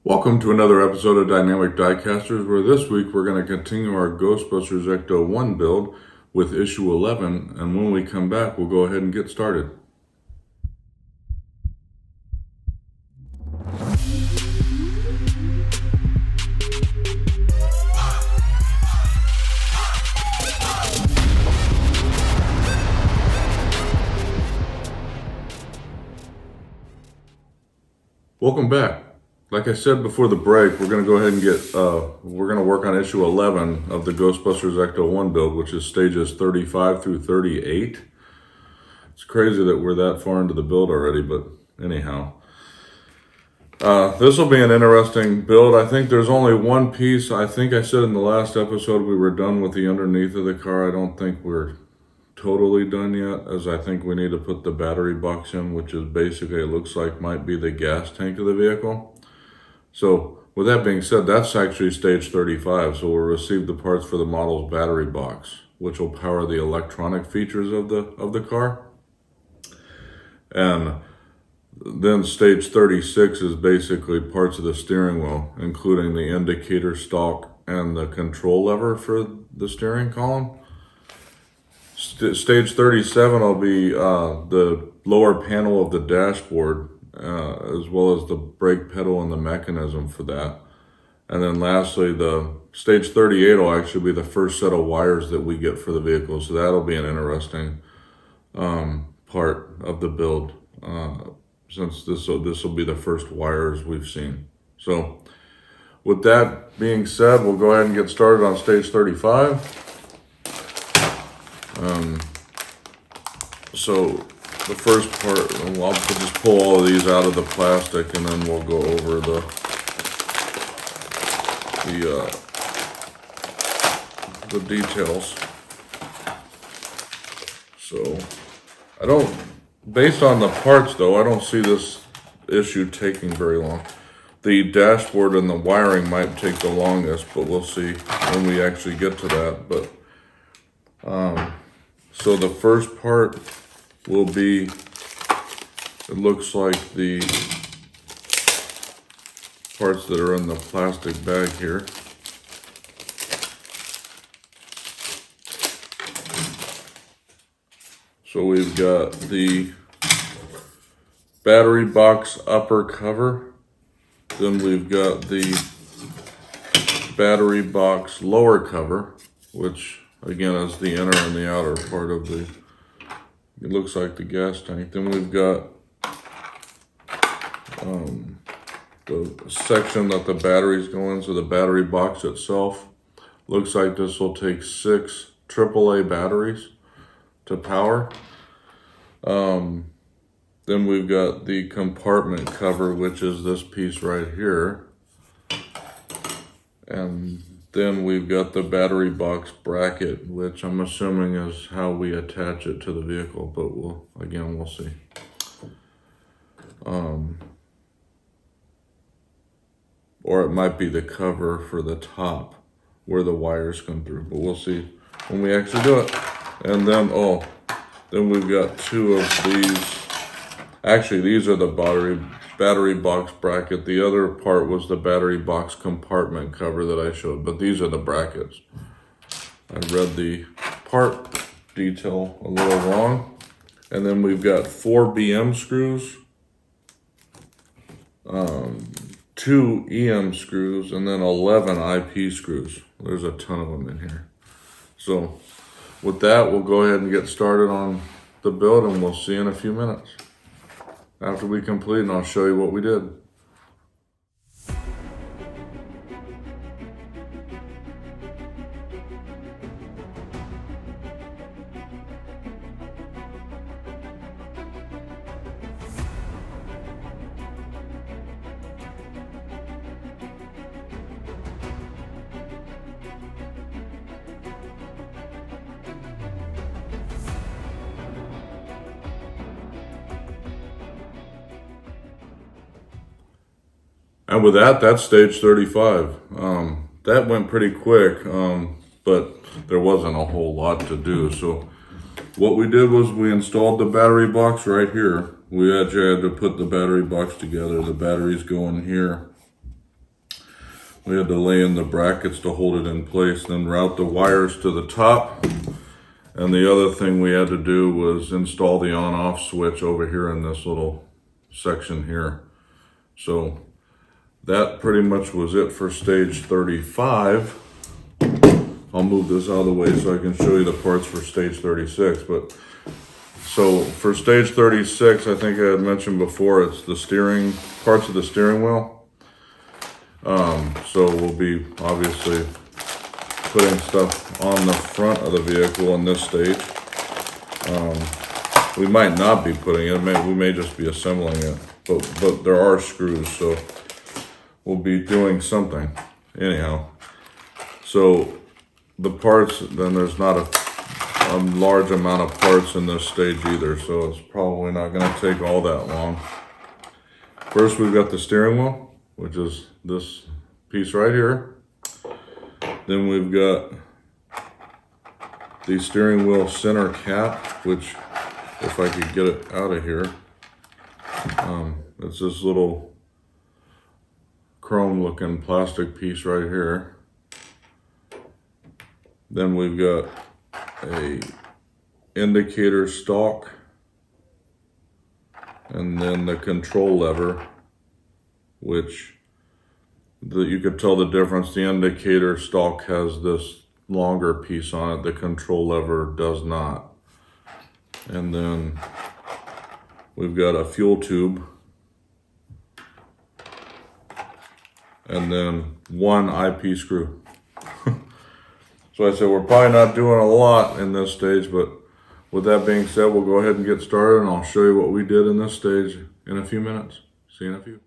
Welcome to another episode of Dynamic Diecasters, where this week we're going to continue our Ghostbusters Ecto-1 build with issue 11, and when we come back, we'll go ahead and get started. Welcome back. Like I said before the break, we're going to go ahead and we're going to work on issue 11 of the Ghostbusters Ecto-1 build, which is stages 35 through 38. It's crazy that we're that far into the build already, but anyhow. This will be an interesting build. I think there's only one piece. I think I said in the last episode we were done with the underneath of the car. I don't think we're totally done yet, as I think we need to put the battery box in, which is basically, it looks like might be the gas tank of the vehicle. So with that being said, that's actually stage 35. So we'll receive the parts for the model's battery box, which will power the electronic features of the car. And then stage 36 is basically parts of the steering wheel, including the indicator stalk and the control lever for the steering column. Stage 37 will be the lower panel of the dashboard, as well as the brake pedal and the mechanism for that. And then lastly, the stage 38 will actually be the first set of wires that we get for the vehicle. So that'll be an interesting part of the build, since this will be the first wires we've seen. So with that being said, we'll go ahead and get started on stage 35. So the first part, I'll just pull all of these out of the plastic, and then we'll go over the details. So based on the parts though, I don't see this issue taking very long. The dashboard and the wiring might take the longest, but we'll see when we actually get to that. But so the first part will be, it looks like the parts that are in the plastic bag here. So we've got the battery box upper cover, then we've got the battery box lower cover, which again is the inner and the outer part of it looks like the gas tank. Then we've got the section that the batteries go in, so the battery box itself. Looks like this will take 6 AAA batteries to power. Then we've got the compartment cover, which is this piece right here. And then we've got the battery box bracket, which I'm assuming is how we attach it to the vehicle, but we'll see. Or it might be the cover for the top where the wires come through, but we'll see when we actually do it. And then, then we've got 2 of these. Actually, these are the battery box bracket. The other part was the battery box compartment cover that I showed, but these are the brackets. I read the part detail a little wrong. And then we've got 4 BM screws, 2 EM screws, and then 11 IP screws. There's a ton of them in here. So with that, we'll go ahead and get started on the build, and we'll see you in a few minutes after we complete, and I'll show you what we did. And with that, that's stage 35. That went pretty quick, but there wasn't a whole lot to do. So what we did was we installed the battery box right here. We actually had to put the battery box together. The batteries go in here. We had to lay in the brackets to hold it in place, then route the wires to the top. And the other thing we had to do was install the on-off switch over here in this little section here. So that pretty much was it for stage 35. I'll move this out of the way so I can show you the parts for stage 36. But so for stage 36, I think I had mentioned before, it's the steering, parts of the steering wheel. So we'll be obviously putting stuff on the front of the vehicle in this stage. We might not be putting it, we may just be assembling it, but there are screws, so we'll be doing something. Anyhow, so the parts, then there's not a large amount of parts in this stage either, so it's probably not going to take all that long. First, we've got the steering wheel, which is this piece right here. Then we've got the steering wheel center cap, which, if I could get it out of here, it's this little chrome looking plastic piece right here. Then we've got a indicator stalk, and then the control lever, which you could tell the difference. The indicator stalk has this longer piece on it, the control lever does not. And then we've got a fuel tube, and then one IP screw. So I said we're probably not doing a lot in this stage, but with that being said, we'll go ahead and get started, and I'll show you what we did in this stage in a few minutes. See you in a few.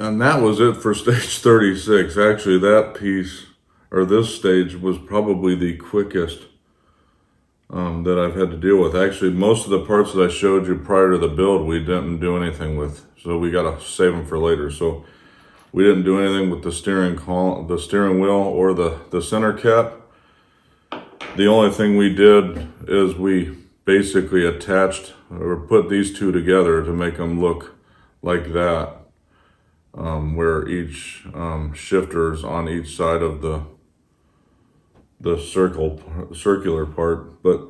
And that was it for stage 36. Actually, that piece, or this stage, was probably the quickest that I've had to deal with. Actually, most of the parts that I showed you prior to the build, we didn't do anything with. So we got to save them for later. So We didn't do anything with the steering wheel or the center cap. The only thing we did is we basically attached or put these two together to make them look like that, where each shifter's on each side of the circular part. But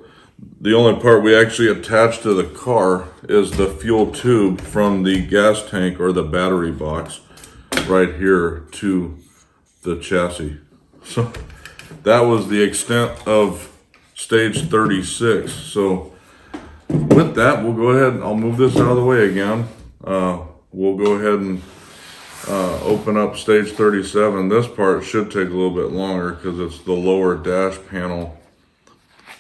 the only part we actually attached to the car is the fuel tube from the gas tank or the battery box right here to the chassis. So that was the extent of stage 36. So with that, we'll go ahead and I'll move this out of the way again. We'll go ahead and open up stage 37. This part should take a little bit longer because it's the lower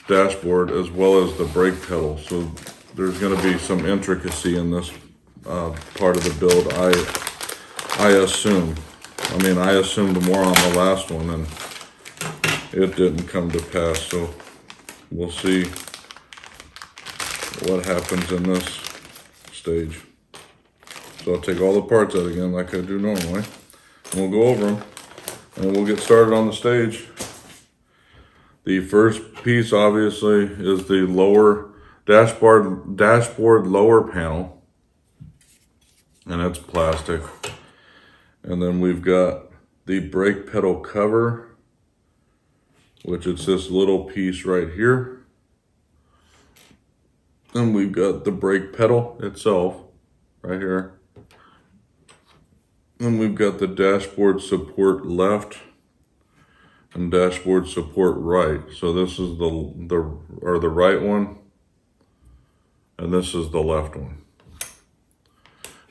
dashboard as well as the brake pedal. So there's going to be some intricacy in this part of the build, I assume. I mean, I assumed more on the last one and it didn't come to pass. So we'll see what happens in this stage. So I'll take all the parts out again like I do normally. And we'll go over them and we'll get started on the stage. The first piece obviously is the lower dashboard lower panel, and it's plastic. And then we've got the brake pedal cover, which is this little piece right here. And we've got the brake pedal itself right here. And we've got the dashboard support left and dashboard support right. So this is the right one, and this is the left one.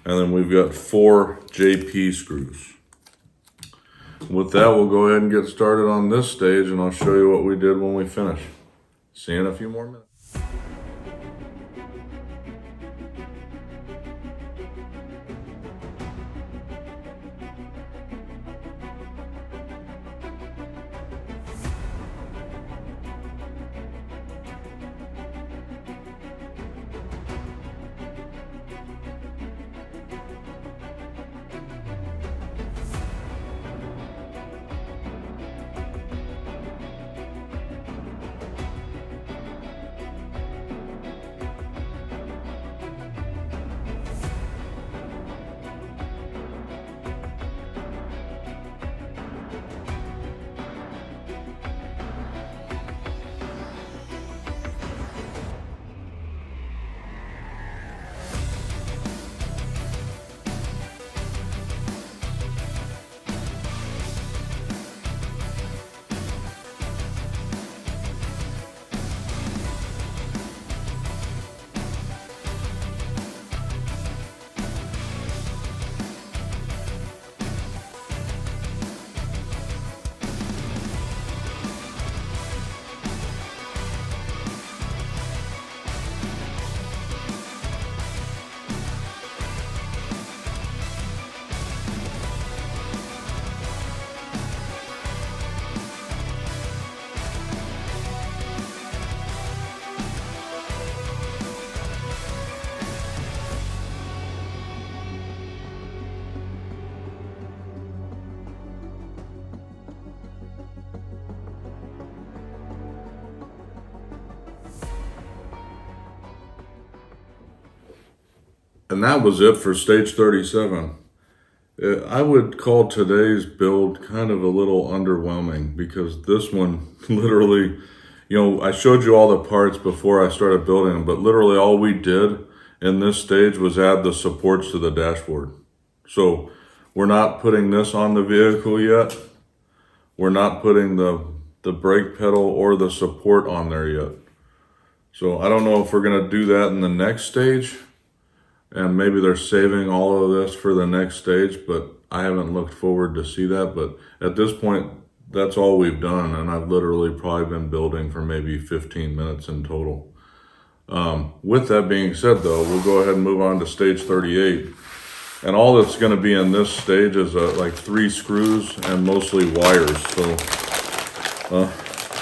And then we've got 4 JP screws. With that, we'll go ahead and get started on this stage, and I'll show you what we did when we finish. See you in a few more minutes. And that was it for stage 37. I would call today's build kind of a little underwhelming because this one literally, I showed you all the parts before I started building them, but literally all we did in this stage was add the supports to the dashboard. So we're not putting this on the vehicle yet. We're not putting the brake pedal or the support on there yet. So I don't know if we're gonna do that in the next stage. And maybe they're saving all of this for the next stage, but I haven't looked forward to see that. But at this point, that's all we've done. And I've literally probably been building for maybe 15 minutes in total. With that being said though, we'll go ahead and move on to stage 38. And all that's gonna be in this stage is like 3 screws and mostly wires. So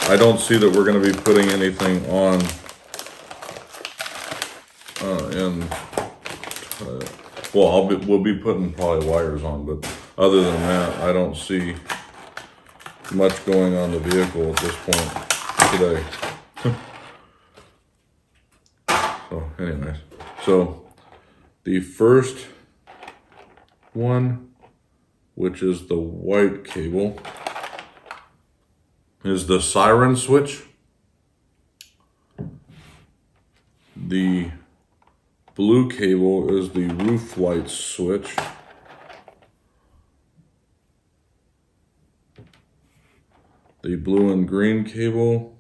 I don't see that we're gonna be putting anything on we'll be putting probably wires on, but Other than that, I don't see much going on the vehicle at this point today. So anyways, so the first one, which is the white cable, is the siren switch. The blue cable is the roof light switch. The blue and green cable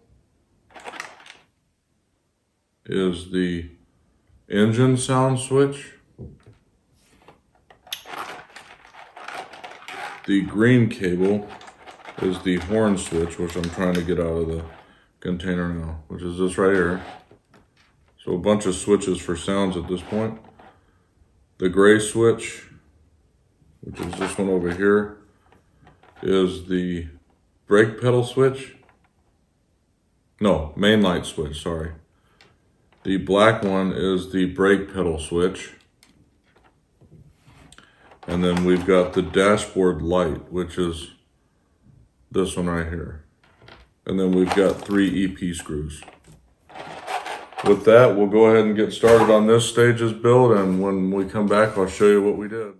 is the engine sound switch. The green cable is the horn switch, which I'm trying to get out of the container now, which is this right here. So a bunch of switches for sounds at this point. The gray switch, which is this one over here, is the brake pedal switch. No, main light switch, sorry. The black one is the brake pedal switch. And then we've got the dashboard light, which is this one right here. And then we've got 3 EP screws. With that, we'll go ahead and get started on this stage's build, and when we come back, I'll show you what we did.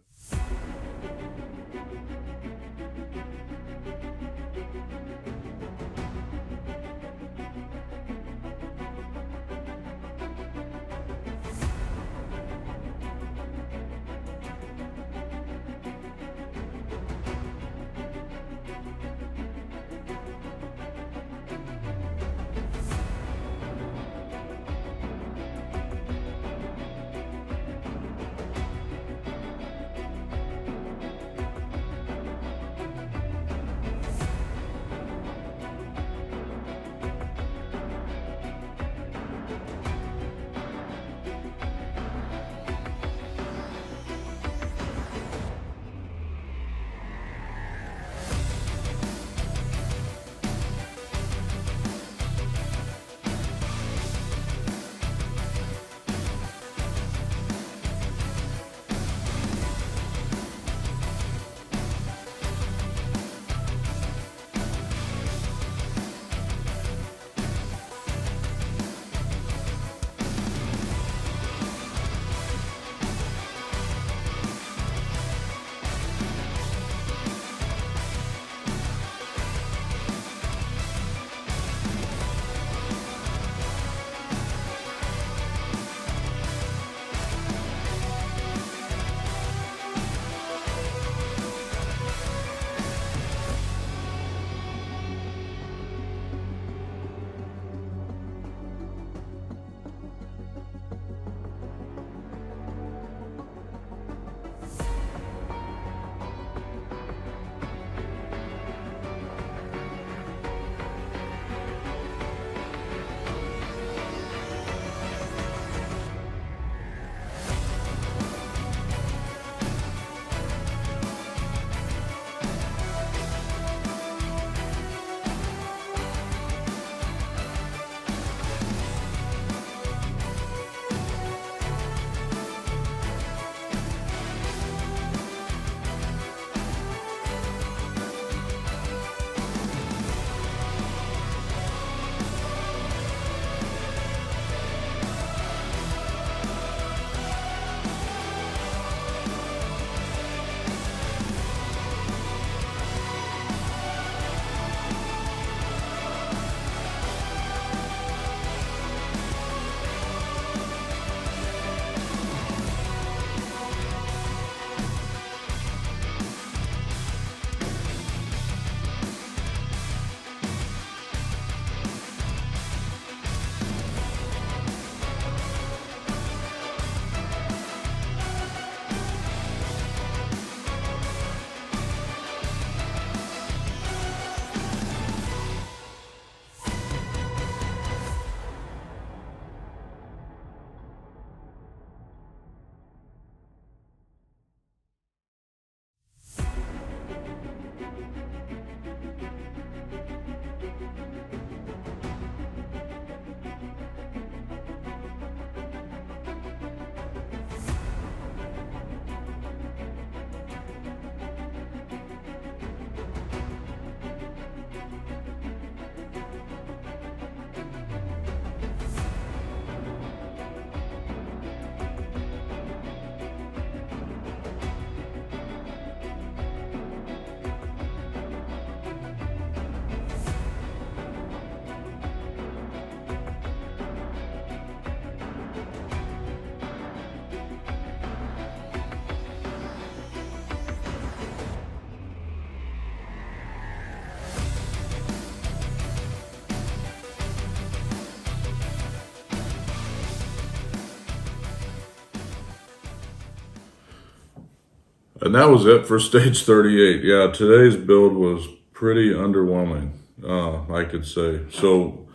And that was it for stage 38. Yeah, today's build was pretty underwhelming, I could say. So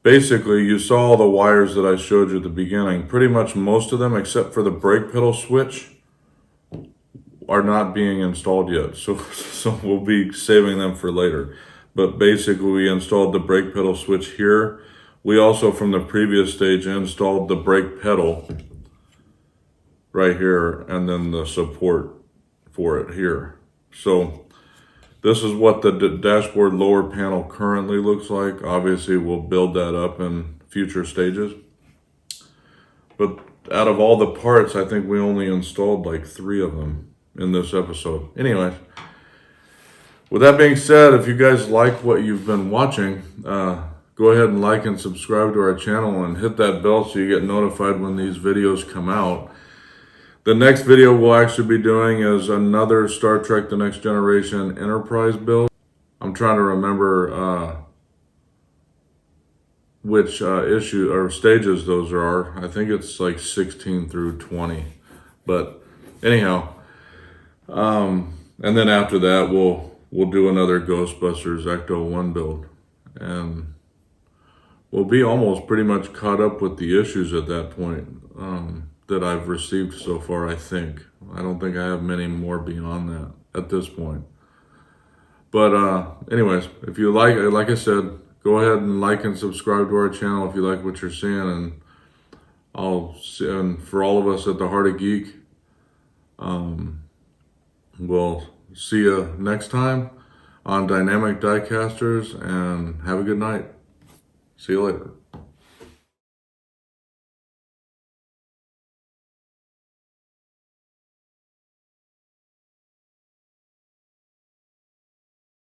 basically, you saw all the wires that I showed you at the beginning. Pretty much most of them, except for the brake pedal switch, are not being installed yet. So we'll be saving them for later. But basically, we installed the brake pedal switch here. We also, from the previous stage, installed the brake pedal right here, and then the support for it here. So this is what the dashboard lower panel currently looks like. Obviously, we'll build that up in future stages. But out of all the parts, I think we only installed like 3 of them in this episode. Anyways, with that being said, if you guys like what you've been watching, go ahead and like and subscribe to our channel and hit that bell so you get notified when these videos come out. The next video we'll actually be doing is another Star Trek The Next Generation Enterprise build. I'm trying to remember which issue or stages those are. I think it's like 16 through 20. But anyhow, and then after that we'll do another Ghostbusters Ecto-1 build. And we'll be almost pretty much caught up with the issues at that point. That I've received so far, I think. I don't think I have many more beyond that at this point. But anyways, if you like I said, go ahead and like and subscribe to our channel if you like what you're seeing. And and for all of us at the Heart of Geek, we'll see you next time on Dynamic Diecasters, and have a good night. See you later.